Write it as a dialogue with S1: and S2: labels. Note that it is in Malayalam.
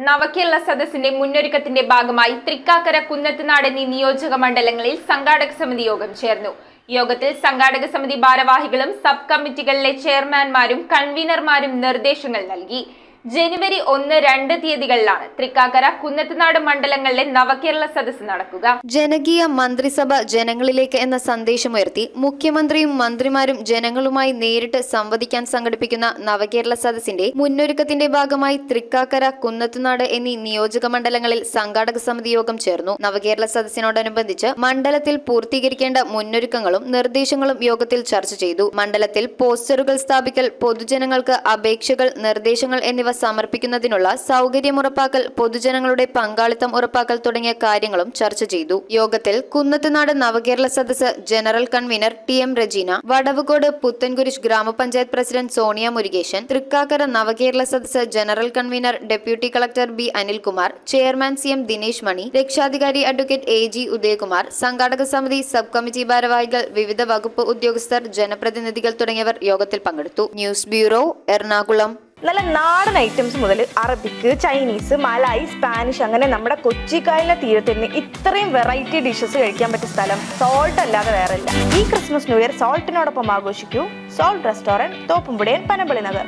S1: നവകേരള സദസ്സിന്റെ മുന്നൊരുക്കത്തിന്റെ ഭാഗമായി തൃക്കാക്കര, കുന്നത്തുനാട് എന്നീ നിയോജക മണ്ഡലങ്ങളിൽ സംഘാടക സമിതി യോഗം ചേർന്നു. യോഗത്തിൽ സംഘാടക സമിതി ഭാരവാഹികളും സബ് കമ്മിറ്റികളിലെ ചെയർമാൻമാരും കൺവീനർമാരും നിർദ്ദേശങ്ങൾ നൽകി. ജനുവരി 1, 2 തീയതികളിലാണ് തൃക്കാക്കര, കുന്നത്തുനാട് മണ്ഡലങ്ങളിലെ നവകേരള സദസ്സ് നടക്കുക.
S2: ജനകീയ മന്ത്രിസഭ ജനങ്ങളിലേക്ക് എന്ന സന്ദേശമുയർത്തി മുഖ്യമന്ത്രിയും മന്ത്രിമാരും ജനങ്ങളുമായി നേരിട്ട് സംവദിക്കാൻ സംഘടിപ്പിക്കുന്ന നവകേരള സദസ്സിന്റെ മുന്നൊരുക്കത്തിന്റെ ഭാഗമായി തൃക്കാക്കര, കുന്നത്തുനാട് എന്നീ നിയോജക മണ്ഡലങ്ങളിൽ സംഘാടക സമിതി യോഗം ചേർന്നു. നവകേരള സദസ്സിനോടനുബന്ധിച്ച് മണ്ഡലത്തിൽ പൂർത്തീകരിക്കേണ്ട മുന്നൊരുക്കങ്ങളും നിർദ്ദേശങ്ങളും യോഗത്തിൽ ചർച്ച ചെയ്തു. മണ്ഡലത്തിൽ പോസ്റ്ററുകൾ സ്ഥാപിക്കൽ, പൊതുജനങ്ങൾക്ക് അപേക്ഷകൾ, നിർദ്ദേശങ്ങൾ എന്നിവ സമർപ്പിക്കുന്നതിനുള്ള സൗകര്യം ഉറപ്പാക്കൽ, പൊതുജനങ്ങളുടെ പങ്കാളിത്തം ഉറപ്പാക്കൽ തുടങ്ങിയ കാര്യങ്ങളും ചർച്ച ചെയ്തു. യോഗത്തിൽ കുന്നത്തുനാട് നവകേരള സദസ്സ് general convener TM. Rejeena, Vadavucode Puthenkurish ഗ്രാമപഞ്ചായത്ത് പ്രസിഡന്റ് സോണിയ മുരുകേശൻ, തൃക്കാക്കര നവകേരള സദസ്സ് general convener deputy collector B. Anilkumar, chairman CM Dinesh Mani, രക്ഷാധികാരി അഡ്വക്കേറ്റ് AG ഉദയകുമാർ, സംഘാടക സമിതി സബ് കമ്മിറ്റി ഭാരവാഹികൾ, വിവിധ വകുപ്പ് ഉദ്യോഗസ്ഥർ, ജനപ്രതിനിധികൾ തുടങ്ങിയവർ യോഗത്തിൽ പങ്കെടുത്തു. News bureau, Ernakulam.
S3: നല്ല നാടൻ ഐറ്റംസ് മുതൽ അറബിക്ക്, ചൈനീസ്, മലായി, സ്പാനിഷ് അങ്ങനെ നമ്മുടെ കൊച്ചിക്കായലിന്റെ തീരത്തിന് ഇത്രയും വെറൈറ്റി ഡിഷസ് കഴിക്കാൻ പറ്റിയ സ്ഥലം സോൾട്ട് അല്ലാതെ വേറെ ഇല്ല. ഈ ക്രിസ്മസ് ന്യൂ ഇയർ സോൾട്ടിനോടൊപ്പം ആഘോഷിക്കൂ. സോൾട്ട് റെസ്റ്റോറന്റ്, തോപ്പുംപുടിയൻ, പനമ്പള്ളി നഗർ.